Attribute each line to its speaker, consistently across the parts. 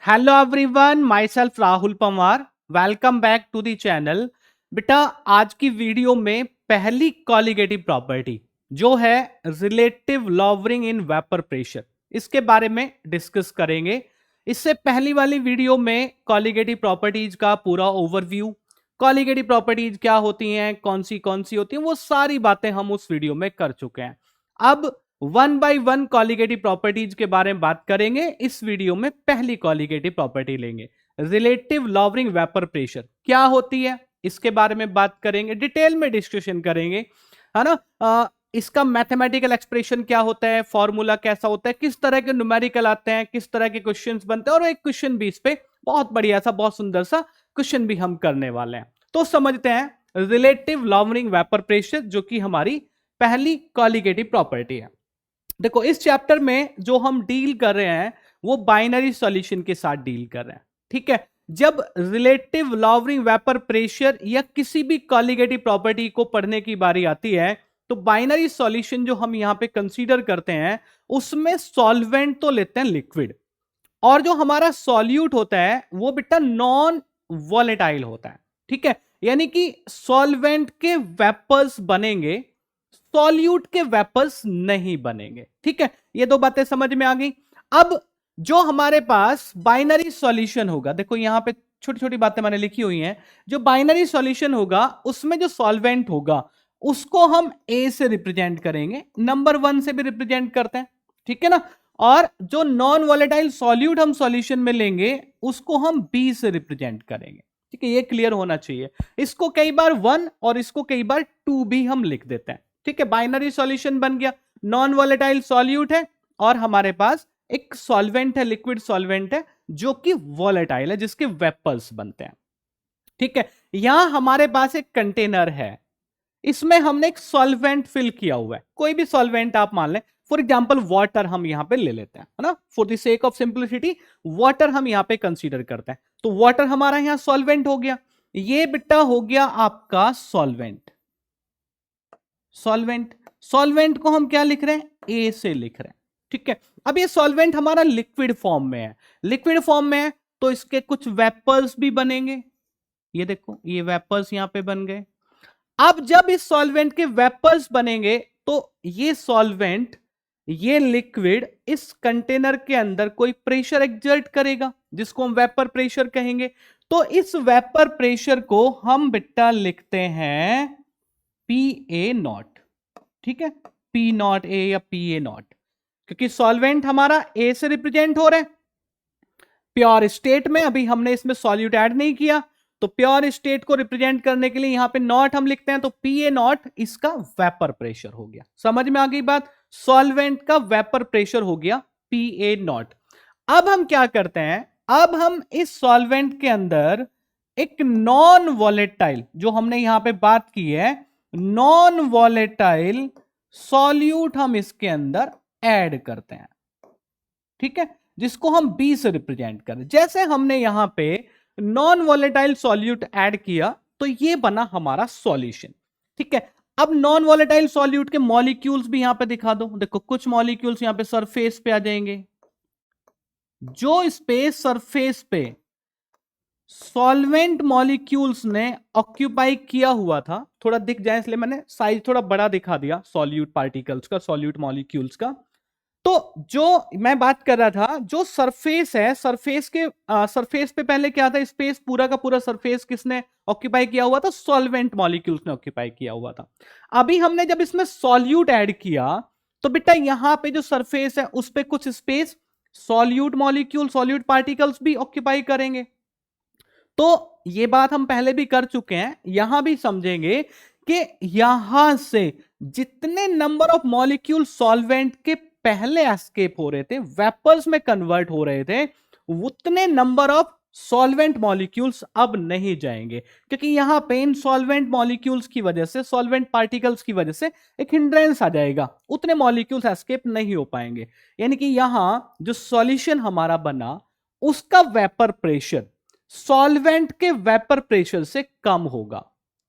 Speaker 1: Hello everyone, myself Rahul Panwar. Welcome back to the channel. बेटा, आज की वीडियो में पहली कॉलिगेटिव प्रॉपर्टी जो है relative lowering in vapour pressure, इसके बारे में डिस्कस करेंगे। इससे पहली वाली वीडियो में कॉलिगेटिव प्रॉपर्टीज का पूरा ओवरव्यू, कॉलिगेटिव प्रॉपर्टीज क्या होती हैं, कौन सी होती हैं, वो सारी बातें हम उस वीडियो में कर चुके हैं। अब one by one colligative properties के बारे में बात करेंगे। इस वीडियो में पहली कॉलिगेटिव प्रॉपर्टी लेंगे, रिलेटिव लॉवरिंग वेपर प्रेशर क्या होती है, इसके बारे में बात करेंगे, डिटेल में डिस्कशन करेंगे, है ना। इसका मैथमेटिकल एक्सप्रेशन क्या होता है, फॉर्मूला कैसा होता है, किस तरह के न्यूमेरिकल आते हैं, किस तरह के क्वेश्चंस बनते हैं, और एक क्वेश्चन भी इस पे बहुत बढ़िया सा, बहुत सुंदर सा क्वेश्चन भी हम करने वाले हैं। तो समझते हैं रिलेटिव लॉवरिंग वेपर प्रेशर, जो कि हमारी पहली कॉलिगेटिव प्रॉपर्टी है। देखो, इस चैप्टर में जो हम डील कर रहे हैं वो बाइनरी सॉल्यूशन के साथ डील कर रहे हैं, ठीक है। जब रिलेटिव लॉवरिंग वेपर प्रेशर या किसी भी कॉलिगेटिव प्रॉपर्टी को पढ़ने की बारी आती है, तो बाइनरी सॉल्यूशन जो हम यहां पे कंसीडर करते हैं उसमें सॉल्वेंट तो लेते हैं लिक्विड, और जो हमारा सॉल्यूट होता है वो बेटा नॉन वॉलेटाइल होता है, ठीक है। यानी कि सॉल्वेंट के वेपर्स बनेंगे, सॉल्यूट के वेपर्स नहीं बनेंगे, ठीक है। ये दो बातें समझ में आ गई। अब जो हमारे पास बाइनरी सॉल्यूशन होगा, देखो यहां पे छोटी छोटी बातें मैंने लिखी हुई हैं। जो बाइनरी सॉल्यूशन होगा उसमें जो सॉल्वेंट होगा उसको हम ए से रिप्रेजेंट करेंगे, नंबर 1 से भी रिप्रेजेंट करते हैं, ठीक है ना। और जो नॉन वॉलेटाइल सॉल्यूट हम सॉल्यूशन में लेंगे उसको हम बी से रिप्रेजेंट करेंगे, ठीक है। ये क्लियर होना चाहिए। इसको कई बार 1 और इसको कई बार 2 भी हम लिख देते हैं, ठीक है। बाइनरी सॉल्यूशन बन गया, नॉन वॉलेटाइल सॉल्यूट है और हमारे पास एक सॉल्वेंट है, लिक्विड सॉल्वेंट है जो कि वॉलेटाइल है, जिसके वेपर्स बनते हैं, ठीक है। यहां हमारे पास एक कंटेनर है, इसमें हमने एक सॉल्वेंट फिल किया हुआ है, कोई भी सॉल्वेंट आप मान लें, फॉर एग्जांपल वाटर हम यहां पे ले लेते हैं, है ना। For the sake of simplicity water हम यहां पे कंसीडर करते हैं। तो वाटर हमारा यहां सॉल्वेंट हो गया, ये बिट्टा हो गया आपका सॉल्वेंट। सॉल्वेंट सॉल्वेंट को हम क्या लिख रहे हैं, ए से लिख रहे हैं, ठीक है। अब ये सॉल्वेंट हमारा लिक्विड फॉर्म में है, लिक्विड फॉर्म में है तो इसके कुछ वेपर्स भी बनेंगे। ये देखो, ये वेपर्स यहां पे बन गए। अब जब इस सॉल्वेंट के वेपर्स बनेंगे तो ये सॉल्वेंट, ये लिक्विड इस कंटेनर के अंदर कोई प्रेशर एक्सर्ट करेगा जिसको हम वेपर प्रेशर कहेंगे। तो इस वेपर प्रेशर को हम बिट्टा लिखते हैं पी ए नॉट, ठीक है। पी नॉट ए या पी ए नॉट, क्योंकि सॉल्वेंट हमारा ए से रिप्रेजेंट हो रहा है। प्योर स्टेट में अभी हमने इसमें सॉल्यूट ऐड नहीं किया, तो प्योर स्टेट को रिप्रेजेंट करने के लिए यहां पे नॉट हम लिखते हैं, तो पी ए नॉट इसका वेपर प्रेशर हो गया। समझ में आ गई बात, सॉल्वेंट का वेपर प्रेशर हो गया पी ए नॉट। अब हम क्या करते हैं, अब हम इस सॉल्वेंट के अंदर एक नॉन वॉलेटाइल, जो हमने यहां पे बात की है, नॉन वॉलेटाइल सॉल्यूट हम इसके अंदर ऐड करते हैं, ठीक है, जिसको हम बी से रिप्रेजेंट करें। जैसे हमने यहां पे नॉन वॉलेटाइल सॉल्यूट ऐड किया तो ये बना हमारा सॉल्यूशन, ठीक है। अब नॉन वॉलेटाइल सॉल्यूट के मॉलिक्यूल्स भी यहां पे दिखा दो। देखो, कुछ मॉलिक्यूल्स यहां पे सरफेस पे आ जाएंगे, जो स्पेस सरफेस पे सॉल्वेंट मॉलिक्यूल्स ने ऑक्यूपाई किया हुआ था, थोड़ा दिख जाए इसलिए मैंने साइज थोड़ा बड़ा दिखा दिया सॉल्यूट पार्टिकल्स का, सॉल्यूट मॉलिक्यूल्स का। तो जो मैं बात कर रहा था, जो सरफेस है, सरफेस के सरफेस पे पहले क्या था, स्पेस पूरा का पूरा सरफेस किसने ऑक्यूपाई किया हुआ था, सॉल्वेंट मॉलिक्यूल्स ने ऑक्यूपाई किया हुआ था। अभी हमने जब इसमें सॉल्यूट ऐड किया तो बेटा यहां पे जो सरफेस है उस पे कुछ space solute molecule, solute particles भी ऑक्यूपाई करेंगे। तो ये बात हम पहले भी कर चुके हैं, यहां भी समझेंगे कि यहां से जितने नंबर ऑफ मॉलिक्यूल सॉल्वेंट के पहले एस्केप हो रहे थे, वेपर्स में कन्वर्ट हो रहे थे, उतने नंबर ऑफ सॉल्वेंट मॉलिक्यूल्स अब नहीं जाएंगे, क्योंकि यहां पे इन सॉल्वेंट मॉलिक्यूल्स की वजह से, सॉल्वेंट पार्टिकल्स की वजह से एक हिंड्रेंस आ जाएगा, उतने मॉलिक्यूल्स एस्केप नहीं हो पाएंगे। यानी कि यहां जो सॉल्यूशन हमारा बना उसका वेपर प्रेशर सॉल्वेंट के वेपर प्रेशर से कम होगा,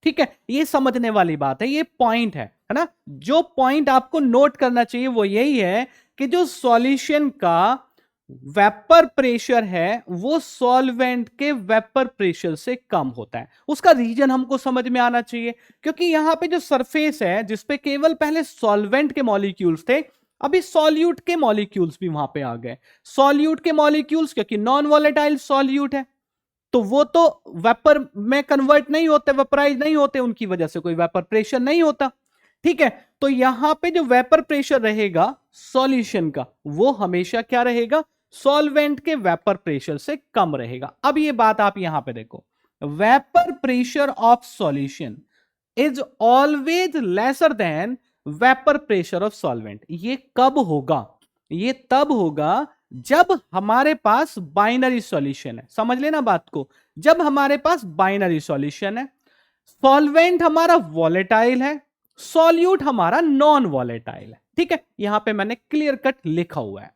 Speaker 1: ठीक है। ये समझने वाली बात है, ये पॉइंट है ना। जो पॉइंट आपको नोट करना चाहिए वो यही है कि जो सॉल्यूशन का वेपर प्रेशर है वो सॉल्वेंट के वेपर प्रेशर से कम होता है। उसका रीजन हमको समझ में आना चाहिए, क्योंकि यहां पे जो सरफेस है जिसपे केवल पहले सॉल्वेंट के मॉलिक्यूल्स थे, अभी सॉल्यूट के मॉलिक्यूल्स भी वहां पे आ गए। सॉल्यूट के मॉलिक्यूल्स क्योंकि नॉन वॉलेटाइल सॉल्यूट है, तो वो तो वेपर में कन्वर्ट नहीं होते, वेपराइज नहीं होते, उनकी वजह से कोई वेपर प्रेशर नहीं होता। ठीक है, तो यहां पे जो वेपर प्रेशर रहेगा सॉल्यूशन का, वो हमेशा क्या रहेगा, सॉल्वेंट के वेपर प्रेशर से कम रहेगा। अब ये बात आप यहां पे देखो, vapour pressure of solution is always lesser than vapour pressure of solvent. ये कब होगा, ये तब होगा जब हमारे पास बाइनरी सॉल्यूशन है। समझ लेना बात को, जब हमारे पास बाइनरी सॉल्यूशन है, सॉल्वेंट हमारा वॉलेटाइल है, सॉल्यूट हमारा नॉन वॉलेटाइल है। ठीक है, यहां पे मैंने क्लियर कट लिखा हुआ है,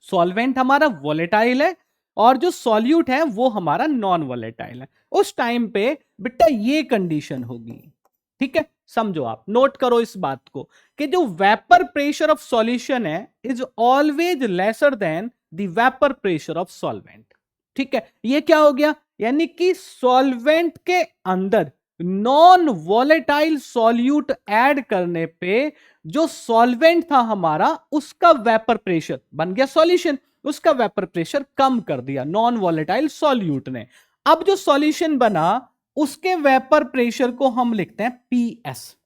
Speaker 1: सॉल्वेंट हमारा वॉलेटाइल है और जो सॉल्यूट है वो हमारा नॉन वॉलेटाइल है। उस टाइम पे बेटा ये कंडीशन होगी। ठीक है, समझो, आप नोट करो इस बात को कि जो वेपर प्रेशर ऑफ सॉल्यूशन है is always lesser than the vapour pressure of solvent. ठीक है, ये क्या हो गया, यानी कि सॉल्वेंट के अंदर नॉन वॉलेटाइल सॉल्यूट ऐड करने पे जो सॉल्वेंट था हमारा उसका वेपर प्रेशर बन गया सॉल्यूशन, उसका वेपर प्रेशर कम कर दिया नॉन वॉलेटाइल सॉल्यूट ने। अब जो सॉल्यूशन बना उसके वेपर प्रेशर को हम लिखते हैं PS,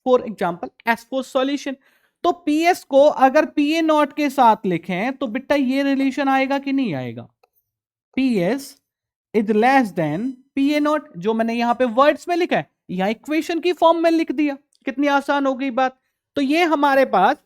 Speaker 1: for example S for solution. तो पीएस को अगर पीए नॉट के साथ लिखें तो बेटा ये रिलेशन आएगा कि नहीं आएगा, PS is less than PA not, जो मैंने यहां पे वर्ड्स में लिखा है यहां इक्वेशन की फॉर्म में लिख दिया। कितनी आसान हो गई बात। तो ये हमारे पास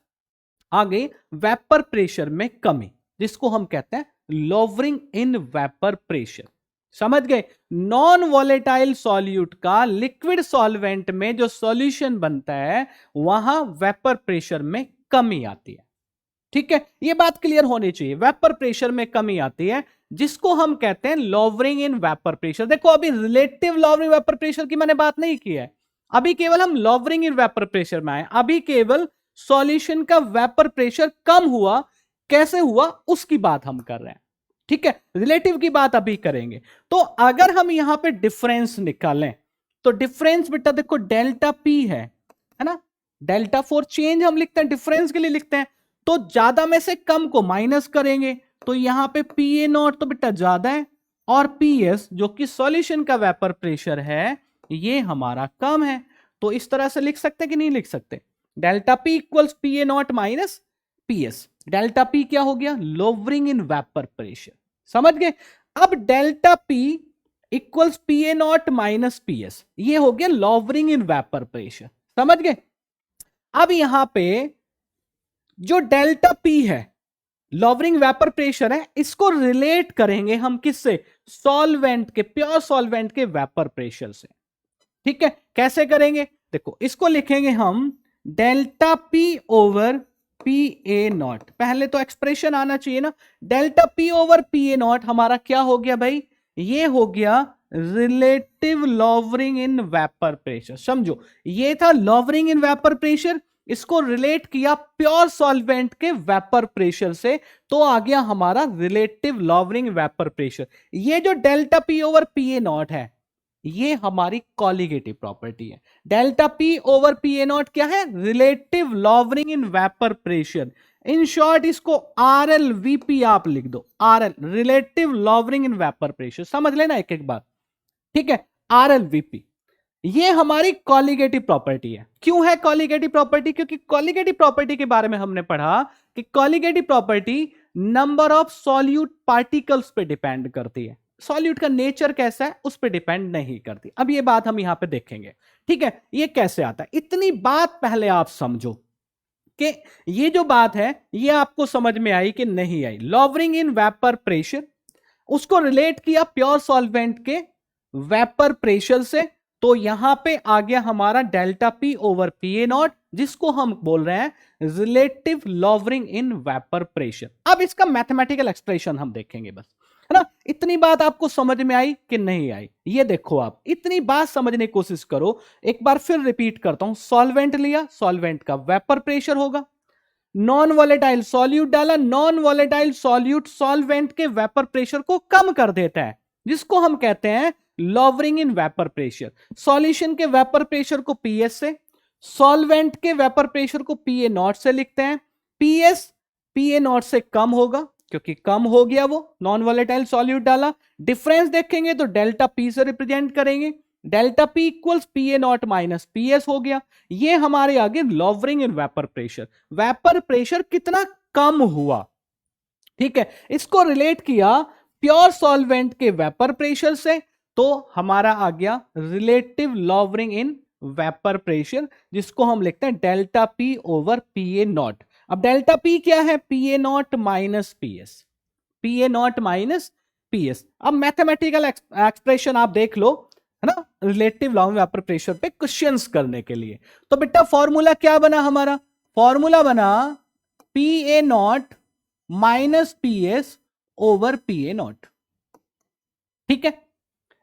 Speaker 1: आगे वेपर प्रेशर में कमी, जिसको हम कहते हैं लोवरिंग इन वेपर प्रेशर। समझ गए, नॉन वॉलेटाइल सॉल्यूट का लिक्विड सॉल्वेंट में जो सॉल्यूशन बनता है वहां वेपर प्रेशर में कमी आती है। ठीक है, ये बात क्लियर होनी चाहिए, वेपर प्रेशर में कमी आती है जिसको हम कहते हैं लोवरिंग इन वेपर प्रेशर। देखो अभी रिलेटिव लोवरिंग वेपर प्रेशर की मैंने बात नहीं की है, अभी केवल हम लोवरिंग इन वेपर प्रेशर में आए, अभी केवल सॉल्यूशन का वेपर प्रेशर कम हुआ, कैसे हुआ उसकी बात हम कर रहे हैं। ठीक है, रिलेटिव की बात अभी करेंगे। तो अगर हम यहां पे डिफरेंस निकालें तो डिफरेंस बेटा देखो डेल्टा पी है ना, डेल्टा फॉर चेंज हम लिखते हैं, डिफरेंस के लिए लिखते हैं। तो ज्यादा में से कम को माइनस करेंगे तो यहां पे पी ए नॉट तो बेटा ज्यादा है और पी एस जो कि सॉल्यूशन का वेपर प्रेशर है ये हमारा कम है। तो इस तरह से लिख सकते कि नहीं लिख सकते, delta P equals P A naught minus P S. Delta P क्या हो गया, लोवरिंग इन वेपर प्रेशर। समझ गए, अब delta P equals P A naught minus P S, ये हो गया लोवरिंग इन वेपर प्रेशर। समझ गए, अब यहां पे जो डेल्टा पी है लोवरिंग वेपर प्रेशर है, इसको रिलेट करेंगे हम किससे, सॉल्वेंट के, प्योर सॉल्वेंट के वेपर प्रेशर से। ठीक है, कैसे करेंगे, देखो इसको लिखेंगे हम delta P over P A not. पहले तो एक्सप्रेशन आना चाहिए ना, delta P over P A not हमारा क्या हो गया भाई, ये हो गया relative lowering in vapour pressure. समझो, ये था लॉवरिंग इन वेपर प्रेशर, इसको रिलेट किया प्योर सॉल्वेंट के वेपर प्रेशर से, तो आ गया हमारा रिलेटिव लॉवरिंग वेपर प्रेशर। ये जो delta P over P A not है ये हमारी कॉलिगेटिव प्रॉपर्टी है। Delta P over P A not क्या है, relative lowering in vapour pressure. In short इसको आर एल वीपी आप लिख दो, R L relative lowering in vapour pressure. समझ लेना एक एक बात, ठीक है, आर एल वीपी ये हमारी कॉलिगेटिव प्रॉपर्टी है। क्यों है कॉलिगेटिव प्रॉपर्टी, क्योंकि कॉलिगेटिव प्रॉपर्टी के बारे में हमने पढ़ा कि colligative property number of solute particles पे डिपेंड करती है, सॉल्यूट का नेचर कैसा है उस पर डिपेंड नहीं करती। अब ये बात हम यहां पे देखेंगे। ठीक है, ये कैसे आता है, इतनी बात पहले आप समझो कि ये जो बात है ये आपको समझ में आई कि नहीं आई। लॉवरिंग इन वेपर प्रेशर, उसको रिलेट किया प्योर सॉल्वेंट के वेपर प्रेशर से, तो यहां पे आ गया हमारा delta P over P A naught, जिसको हम बोल रहे हैं relative lowering in vapour pressure. अब इसका मैथमेटिकल एक्सप्रेशन हम देखेंगे बस, है ना। इतनी बात आपको समझ में आई कि नहीं आई, ये देखो आप इतनी बात समझने की कोशिश करो। एक बार फिर रिपीट करता हूं, सॉल्वेंट लिया, सॉल्वेंट का वेपर प्रेशर होगा, नॉन वॉलेटाइल सॉल्यूट डाला, नॉन वॉलेटाइल सॉल्यूट सॉल्वेंट के वेपर प्रेशर को कम कर देता है, जिसको हम कहते हैं lowering in vapour pressure. Solution के वेपर प्रेशर को पीएस से, सॉल्वेंट के वेपर प्रेशर को पीए नॉट से लिखते हैं। पीएस पीए नॉट से कम होगा क्योंकि कम हो गया, वो नॉन वॉलेटाइल सॉल्यूट डाला। डिफरेंस देखेंगे तो डेल्टा पी से रिप्रेजेंट करेंगे, delta P equals PA not minus PS हो गया। ये हमारे आगे lowering in vapour pressure, vapour pressure कितना कम हुआ, ठीक है। इसको रिलेट किया प्योर सॉल्वेंट के वेपर प्रेशर से, तो हमारा आ गया relative lowering in vapour pressure, जिसको हम लिखते हैं delta P over PA not. अब डेल्टा पी क्या है, PA not minus PS, PA not minus PS. अब मैथमेटिकल एक्सप्रेशन आप देख लो, है ना, रिलेटिव लॉवरिंग वेपर प्रेशर पे क्वेश्चंस करने के लिए। तो बेटा फॉर्मूला क्या बना हमारा, फॉर्मूला बना PA not minus PS over PA not, ठीक है,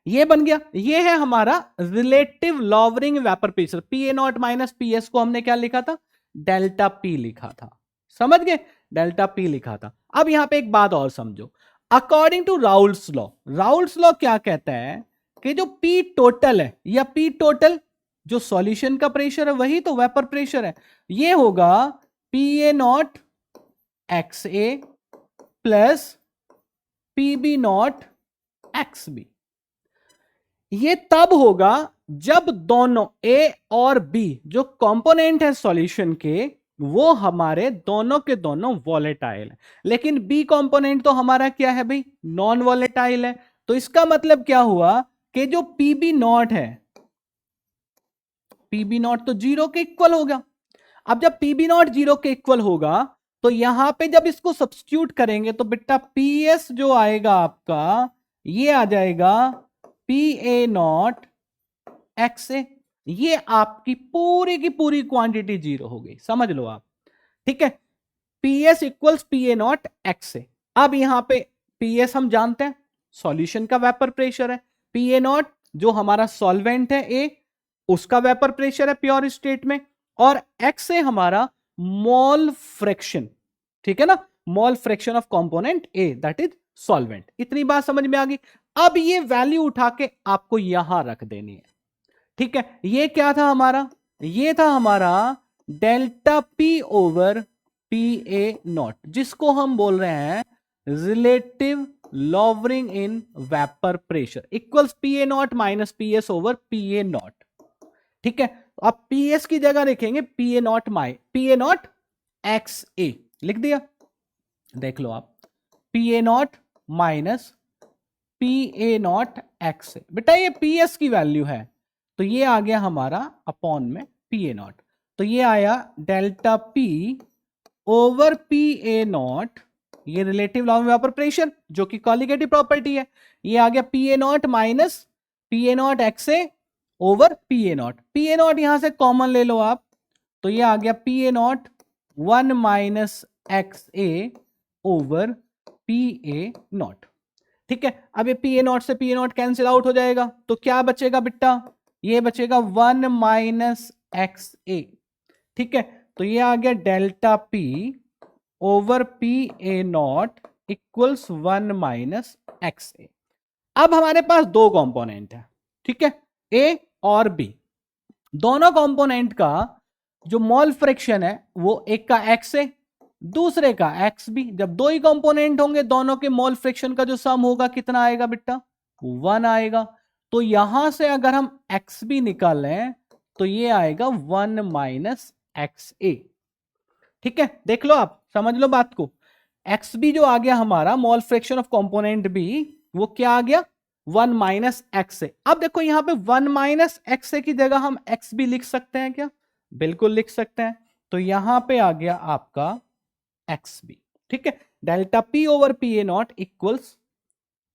Speaker 1: ये बन गया। ये है हमारा relative lowering vapour pressure. PA not minus PS को हमने क्या लिखा था, डेल्टा पी लिखा था, समझ गए, डेल्टा पी लिखा था। अब यहां पे एक बात और समझो, according to Raoult's law, Raoult's law क्या कहता है कि जो पी टोटल है, या पी टोटल जो सॉल्यूशन का प्रेशर है वही तो वेपर प्रेशर है, ये होगा PA not X A plus PB not X B. ये तब होगा जब दोनों ए और बी जो कंपोनेंट है सॉल्यूशन के, वो हमारे दोनों के दोनों वॉलेटाइल है, लेकिन बी कंपोनेंट तो हमारा क्या है भाई, नॉन वॉलेटाइल है। तो इसका मतलब क्या हुआ कि जो पीबी नॉट है, पीबी नॉट तो जीरो के इक्वल होगा। अब जब पीबी नॉट जीरो के इक्वल होगा तो यहां पे जब इसको सब्स्टिट्यूट करेंगे तो बेटा पीएस जो आएगा आपका, ये आ जाएगा पी ए नॉट एक्स ए। ये आपकी पूरी की पूरी क्वांटिटी जीरो हो गई, समझ लो आप, ठीक है। PS equals P A not X A. अब यहां पे पीएस हम जानते हैं सॉल्यूशन का वेपर प्रेशर है, पी ए नॉट जो हमारा सॉल्वेंट है ए, उसका वेपर प्रेशर है प्योर स्टेट में, और एक्स ए हमारा मोल फ्रैक्शन, ठीक है ना, मोल fraction of component A that is solvent. इतनी बात समझ में आ गई। अब ये वैल्यू उठा के आपको यहां रख देनी है, ठीक है। ये क्या था हमारा, ये था हमारा delta P over P A naught, जिसको हम बोल रहे हैं relative lowering in vapour pressure, equals P A naught minus P S over P A naught, ठीक है। अब पी एस की जगह लिखेंगे P A naught P A not X A लिख दिया, देख लो आप, P A naught minus P A not X A. बेटा ये पी एस की वैल्यू है, तो ये आ गया हमारा अपॉन में पी ए नॉट, तो ये आया delta P over P A not, ये रिलेटिव लॉवरिंग वेपर प्रेशर जो कि कॉलिगेटिव प्रॉपर्टी है, ये आ गया P A naught minus P A not X A over P A naught. P A not यहां से कॉमन ले लो आप, तो ये आ गया P A not 1 minus X A over P A naught, ठीक है। अब ये पी ए नॉट से P A not cancel out हो जाएगा, तो क्या बचेगा बेटा, ये बचेगा 1 माइनस एक्स ए, ठीक है। तो ये आ गया delta P over P A not equals 1 minus X A. अब हमारे पास दो कंपोनेंट है, ठीक है, ए और बी। दोनों कंपोनेंट का जो मोल फ्रैक्शन है वो एक का एक्स है, दूसरे का एक्स बी। जब दो ही कंपोनेंट होंगे दोनों के मोल फ्रैक्शन का जो सम होगा कितना आएगा बेटा, 1 आएगा। तो यहां से अगर हम एक्स बी निकालें तो ये आएगा 1 माइनस एक्स ए, ठीक है। देख लो आप, समझ लो बात को, एक्स बी जो आ गया हमारा mole fraction of component B, वो क्या आ गया 1 माइनस एक्स ए। अब देखो यहां पे 1 माइनस एक्स ए की जगह हम एक्स बी लिख सकते हैं क्या, बिल्कुल लिख सकते हैं। तो यहां पे आ गया आपका एक्स बी, ठीक है। Delta P over P A not equals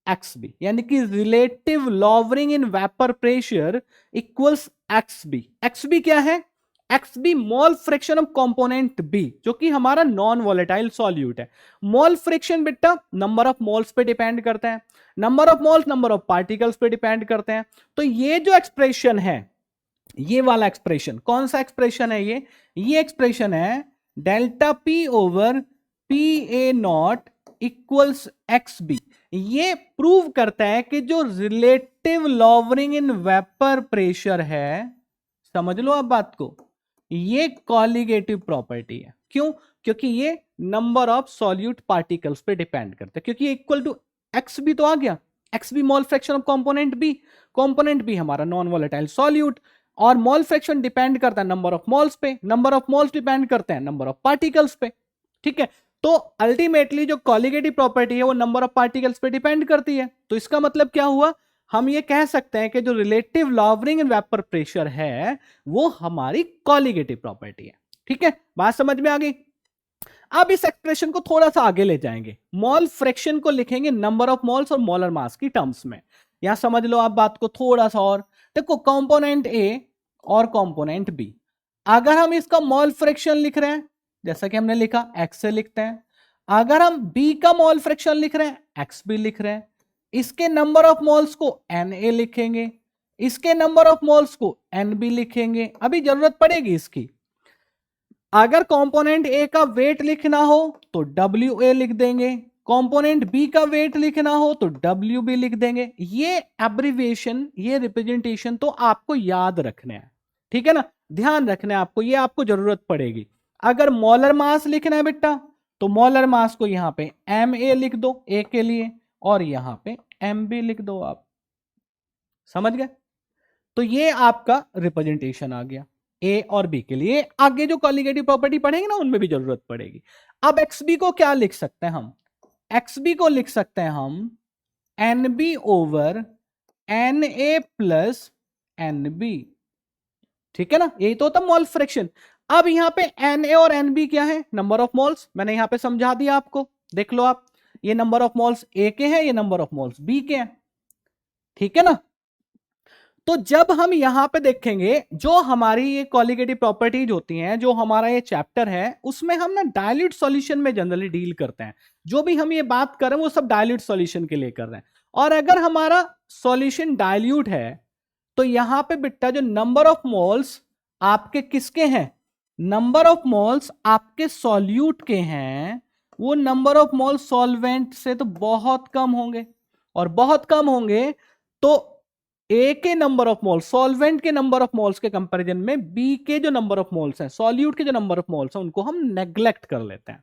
Speaker 1: X B, यानी कि relative lowering in vapour pressure equals X B. X B क्या है, X B mole fraction of component B जो कि हमारा नॉन वॉलेटाइल सॉल्यूट है। मोल फ्रैक्शन बेटा number of moles पे डिपेंड करता है, number of moles number of particles पे डिपेंड करते हैं। तो ये जो एक्सप्रेशन है, ये वाला एक्सप्रेशन कौन सा एक्सप्रेशन है, ये एक्सप्रेशन है delta P over P A not equals X B. ये प्रूव करता है कि जो relative lowering in vapour pressure है, समझ लो आप बात को, ये कॉलिगेटिव प्रॉपर्टी है। क्यों? क्योंकि ये नंबर ऑफ सॉल्यूट पार्टिकल्स पे डिपेंड करता है, क्योंकि इक्वल टू एक्स बी तो आ गया, X B mole fraction of component B हमारा नॉन वोलेटाइल सॉल्यूट, और मोल फ्रैक्शन डिपेंड करता है नंबर ऑफ मोल्स पे, नंबर ऑफ मोल्स डिपेंड करते हैं नंबर ऑफ पार्टिकल्स पे। ठीक है, तो अल्टीमेटली जो कॉलिगेटिव प्रॉपर्टी है वो नंबर ऑफ पार्टिकल्स पे डिपेंड करती है। तो इसका मतलब क्या हुआ, हम ये कह सकते हैं कि जो relative lowering in vapour pressure है वो हमारी कॉलिगेटिव प्रॉपर्टी है। ठीक है, बात समझ में आ गई। अब इस एक्सप्रेशन को थोड़ा सा आगे ले जाएंगे, मोल फ्रैक्शन को लिखेंगे नंबर ऑफ मोल्स और मोलर मास की टर्म्स में। यहां समझ लो आप बात को थोड़ा सा और। देखो, कंपोनेंट ए और कंपोनेंट बी, अगर हम इसका मोल फ्रैक्शन लिख रहे हैं जैसा कि हमने लिखा एक्स से लिखते हैं, अगर हम बी का मोल फ्रैक्शन लिख रहे हैं एक्स बी लिख रहे हैं, इसके नंबर ऑफ मोल्स को एन ए लिखेंगे, इसके नंबर ऑफ मोल्स को एन बी लिखेंगे। अभी जरूरत पड़ेगी इसकी, अगर कंपोनेंट ए का वेट लिखना हो तो डब्ल्यू ए लिख देंगे, कंपोनेंट बी का वेट लिखना हो तो डब्ल्यू बी लिख देंगे। ये एब्रिविएशन, ये रिप्रेजेंटेशन तो आपको याद रखने हैं, ठीक है ना, ध्यान रखना है आपको, ये आपको जरूरत पड़ेगी। अगर मोलर मास लिखना है बेटा तो मोलर मास को यहां पे एम ए लिख दो ए के लिए, और यहां पे एम बी लिख दो आप, समझ गए। तो ये आपका रिप्रेजेंटेशन आ गया ए और बी के लिए। आगे जो कॉलिगेटिव प्रॉपर्टी पढ़ेंगे ना उनमें भी जरूरत पड़ेगी। अब एक्स बी को क्या लिख सकते हैं हम, एक्स बी को लिख सकते हैं हम N B over N A plus N B. ठीक है ना, यही तो होता मोल फ्रैक्शन। अब यहां पे एन ए और एन बी क्या है, नंबर ऑफ मोल्स, मैंने यहां पे समझा दिया आपको, देख लो आप, ये नंबर ऑफ मोल्स ए के हैं, ये नंबर ऑफ मोल्स बी के हैं। ठीक है ना, तो जब हम यहां पे देखेंगे जो हमारी ये कॉलिगेटिव प्रॉपर्टीज होती हैं, जो हमारा ये चैप्टर है उसमें हम ना डाइल्यूट सॉल्यूशन में जनरली डील करते हैं। जो भी हम ये बात कर रहे हैं वो सब डाइल्यूट सॉल्यूशन के लिए कर रहे हैं। और अगर हमारा सॉल्यूशन डाइल्यूट है तो यहां पे बेटा जो नंबर ऑफ मोल्स आपके किसके हैं, नंबर ऑफ मोल्स आपके सॉल्यूट के हैं, वो नंबर ऑफ मोल्स सॉल्वेंट से तो बहुत कम होंगे, और बहुत कम होंगे तो ए के नंबर ऑफ मोल्स, सॉल्वेंट के नंबर ऑफ मोल्स के कंपैरिजन में बी के जो नंबर ऑफ मोल्स हैं, सॉल्यूट के जो नंबर ऑफ मोल्स हैं, उनको हम नेग्लेक्ट कर लेते हैं।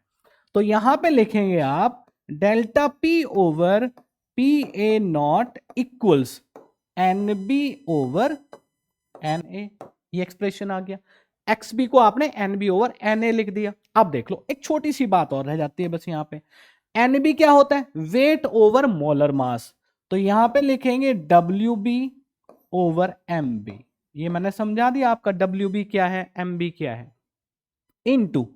Speaker 1: तो यहां पे लिखेंगे आप delta P over P A not equals N B over N A. ये एक्सप्रेशन आ गया। एक्स बी को आपने N B over N A लिख दिया। अब देख लो, एक छोटी सी बात और रह जाती है बस यहां पे, एन बी क्या होता है, वेट ओवर मोलर मास। तो यहां पे लिखेंगे W B over M B. ये मैंने समझा दिया आपका, डब्ल्यू बी क्या है, एम बी क्या है, इनटू,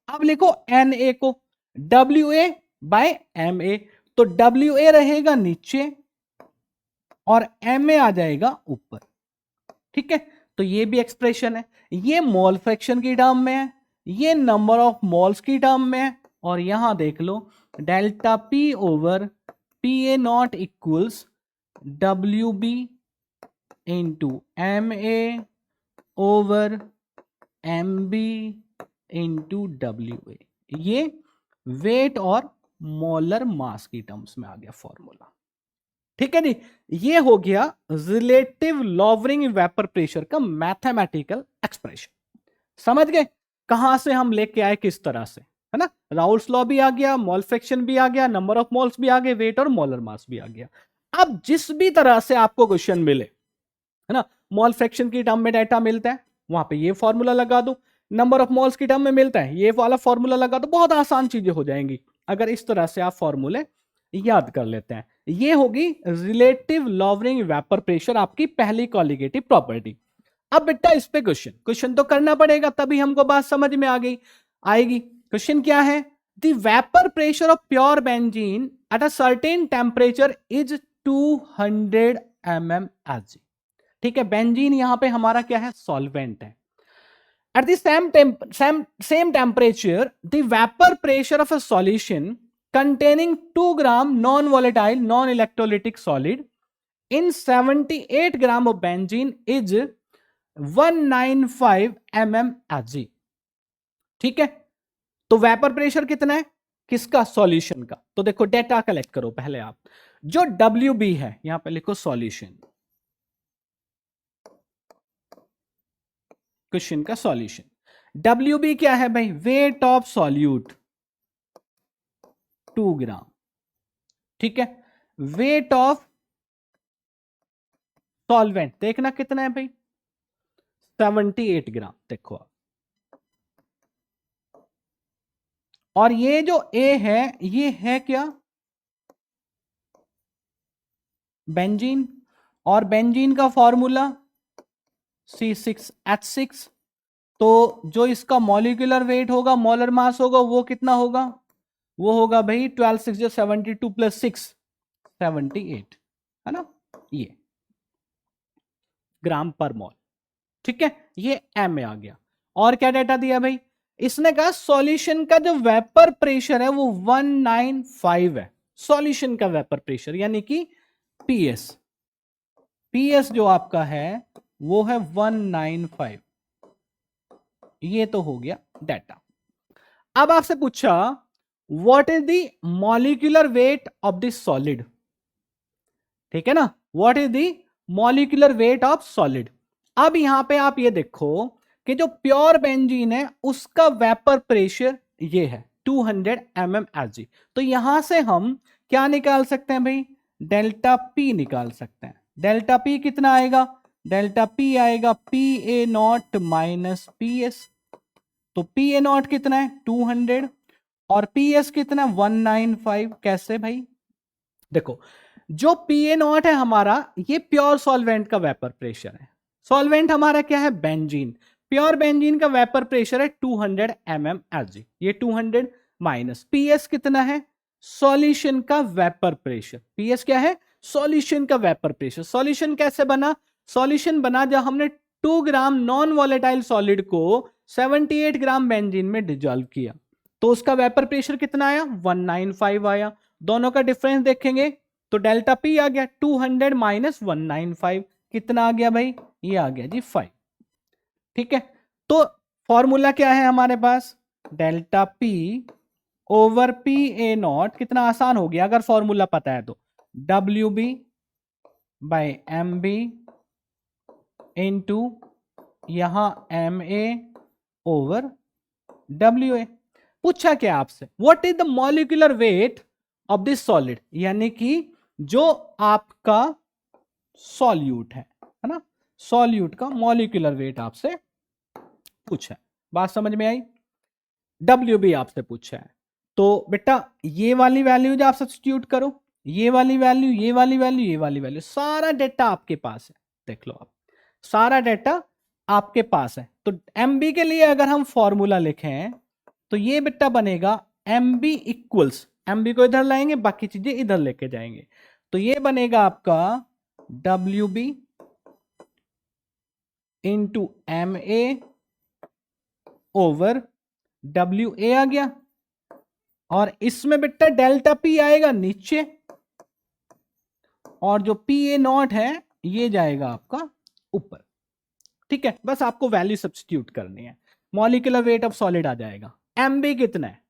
Speaker 1: अब लिखो एन ए को W A by M A. तो डब्ल्यू ए रहेगा नीचे और एम ए आ जाएगा ऊपर। ठीक है, तो ये भी एक्सप्रेशन है, ये मोल फ्रैक्शन की टर्म में है, ये नंबर ऑफ मोल्स की टर्म में है, और यहां देख लो delta P over P A not equals W B into M A over M B into W A. ये वेट और मोलर मास की टर्म्स में आ गया फॉर्मूला। ठीक है जी, ये हो गया रिलेटिव लॉवरिंग वेपर प्रेशर का मैथमेटिकल एक्सप्रेशन। समझ गए कहां से हम लेके आए, किस तरह से, है ना। राउल्स लॉ भी आ गया, मोल फ्रैक्शन भी आ गया, नंबर ऑफ मोल्स भी आ गए, वेट और मोलर मास भी आ गया। अब जिस भी तरह से आपको क्वेश्चन मिले, है ना, मोल फ्रैक्शन की टर्म में डाटा मिलता है, वहां पे ये फॉर्मूला लगा दो, नंबर ऑफ मोल्स की टर्म में मिलता है, ये वाला फॉर्मूला लगा दो, बहुत आसान चीजें हो जाएंगी अगर इस तरह से आप फॉर्मूले याद कर लेते हैं। ये होगी रिलेटिव लॉवरिंग वेपर प्रेशर, आपकी पहली कॉलिगेटिव प्रॉपर्टी। अब बेटा इस पे क्वेश्चन तो करना पड़ेगा, तभी हमको बात समझ में आ गई आएगी। क्वेश्चन क्या है, the vapour pressure of pure benzene at a certain temperature is 200 mmHg। ठीक है, बेंजीन यहां पे हमारा क्या है, सॉल्वेंट है। At the same temperature the vapour pressure of a solution containing 2 gram non-volatile non-electrolytic solid in 78 gram of benzene is 195 mmHg। ठीक है, तो वेपर प्रेशर कितना है किसका, सॉल्यूशन का। तो देखो डेटा कलेक्ट करो पहले आप, जो WB है यहां पे लिखो सॉल्यूशन, क्वेश्चन का सॉल्यूशन। WB क्या है भाई, वेट ऑफ सॉल्यूट 2 ग्राम, ठीक है। वेट ऑफ सॉल्वेंट देखना कितना है भाई, 78 ग्राम, देखो आप। और ये जो A है ये है क्या, बेंजीन, और बेंजीन का फॉर्मूला C6H6। तो जो इसका मॉलिक्यूलर वेट होगा, मोलर मास होगा, वो कितना होगा, वो होगा भाई 12 6 जो 72 प्लस 6 78, है ना, ये ग्राम पर मोल, ठीक है। ये एम में आ गया। और क्या डेटा दिया भाई, इसने कहा सॉल्यूशन का जो वेपर प्रेशर है वो 195 है, सॉल्यूशन का वेपर प्रेशर यानी कि पीएस, पीएस जो आपका है वो है 195। ये तो हो गया डेटा। अब आपसे पूछा what is the molecular weight of this solid, ठीक है ना, what is the molecular weight of solid. अब यहां पे आप ये देखो कि जो प्योर बेंजीन है उसका वेपर प्रेशर ये है 200 mmHg। तो यहां से हम क्या निकाल सकते हैं भाई, डेल्टा पी निकाल सकते हैं। डेल्टा पी कितना आएगा, डेल्टा पी आएगा PA0 माइनस PS। तो PA0 कितना है 200 और PS कितना है 195। कैसे भाई, देखो जो PA0 है हमारा ये प्योर सॉल्वेंट का वेपर प्रेशर है, सॉल्वेंट हमारा क्या है बेंजीन, प्योर बेंजीन का वेपर प्रेशर है 200 mmHg, ये 200 माइनस PS कितना है, सॉल्यूशन का वेपर प्रेशर, PS क्या है, सॉल्यूशन का वेपर प्रेशर। सॉल्यूशन कैसे बना, सॉल्यूशन बना जब हमने 2 ग्राम नॉन वॉलेटाइल सॉलिड को 78 ग्राम बेंजीन में डिजॉल्व किया, तो उसका वेपर प्रेशर कितना आया 195 आया। दोनों का डिफरेंस देखेंगे तो डेल्टा पी आ गया 200 माइनस 195, कितना आ गया भाई, ये आ गया जी 5, ठीक है। तो फॉर्मूला क्या है हमारे पास, डेल्टा पी ओवर PA0, कितना आसान हो गया अगर फॉर्मूला पता है तो, WB बाय MB इंटू यहां MA ओवर WA। पूछा क्या आपसे, what is the molecular weight of this solid, यानी कि जो आपका सॉल्यूट है ना, सॉल्यूट का मॉलिक्यूलर वेट आपसे पूछा है। बात समझ में आई, WB आपसे पूछा है। तो बेटा ये वाली वैल्यूज आप सब्स्टिट्यूट करो, ये वाली वैल्यू, ये वाली वैल्यू, ये वाली वैल्यू, सारा डेटा आपके पास है, देख लो आप, सारा डेटा आपके पास है। तो MB के लिए अगर हम फॉर्मूला लिखें तो ये बेटा बनेगा MB इक्वल्स, MB को इधर लाएंगे बाकी चीजें इधर लेके जाएंगे, तो ये बनेगा आपका WB into MA over WA आ गया, और इसमें बेटा डेल्टा P आएगा नीचे, और जो PA0 है ये जाएगा आपका ऊपर, ठीक है। बस आपको वैल्यू सब्स्टिट्यूट करनी है, मॉलिक्यूलर वेट ऑफ सॉलिड आ जाएगा। MB कितना है,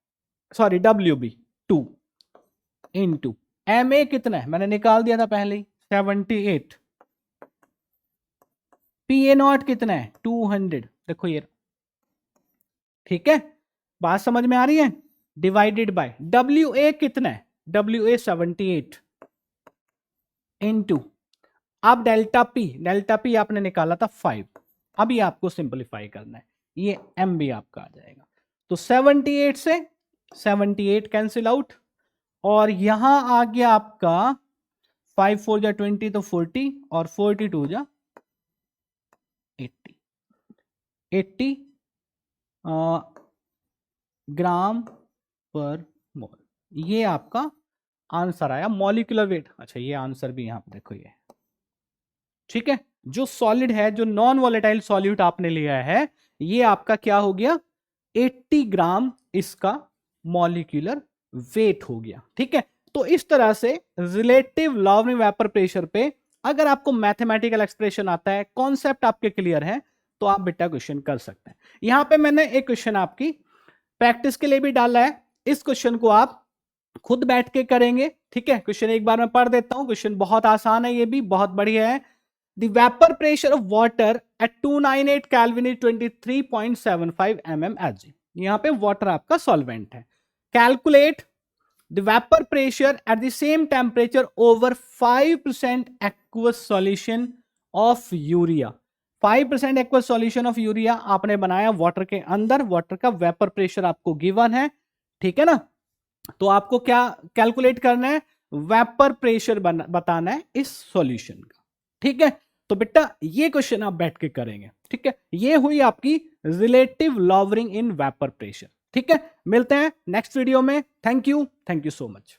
Speaker 1: सॉरी WB 2 इंटू MA कितना है, मैंने निकाल दिया था पहले ही 78, PA0 कितना है 200, देखो ये, ठीक है। बात समझ में आ रही है, डिवाइडेड बाय WA कितना है, WA 78 इंटू, अब डेल्टा पी आपने निकाला था 5, अभी आपको सिंपलीफाई करना है, ये MB आपका आ जाएगा। तो 78 से 78 कैंसिल आउट, और यहां आ गया आपका 5 4 जा 20 तो 40, और 42 जा 80 ग्राम पर मोल, ये आपका आंसर आया मॉलिक्यूलर वेट। अच्छा ये आंसर भी यहां पर देखो ये, ठीक है। जो सॉलिड है, जो नॉन वॉलेटाइल सॉल्यूट आपने लिया है, ये आपका क्या हो गया 80 ग्राम इसका मॉलिक्यूलर वेट हो गया, ठीक है। तो इस तरह से रिलेटिव लॉवरिंग वेपर प्रेशर पे अगर आपको मैथमेटिकल एक्सप्रेशन आता है, कॉन्सेप्ट आपके क्लियर है, तो आप बेटा क्वेश्चन कर सकते हैं। यहां पे मैंने एक क्वेश्चन आपकी प्रैक्टिस के लिए भी डाला है। इस क्वेश्चन को आप खुद बैठ के करेंगे, ठीक है। क्वेश्चन एक बार मैं पढ़ देता हूं, क्वेश्चन बहुत आसान है, ये भी बहुत बढ़िया है। The vapour pressure of water at 298 kelvin is 23.75 mmHg। यहां पे वाटर आपका सॉल्वेंट है। Calculate the vapour pressure at the same temperature over 5% aqueous solution of urea. 5% aqueous solution of urea आपने बनाया वाटर के अंदर, वाटर का वेपर प्रेशर आपको गिवन है, ठीक है ना। तो आपको क्या कैलकुलेट करना है, वेपर प्रेशर बताना है इस सॉल्यूशन का, ठीक है। तो बेटा ये क्वेश्चन आप बैठ के करेंगे, ठीक है। ये हुई आपकी relative lowering in vapour pressure, ठीक है। मिलते हैं नेक्स्ट वीडियो में। Thank you so much.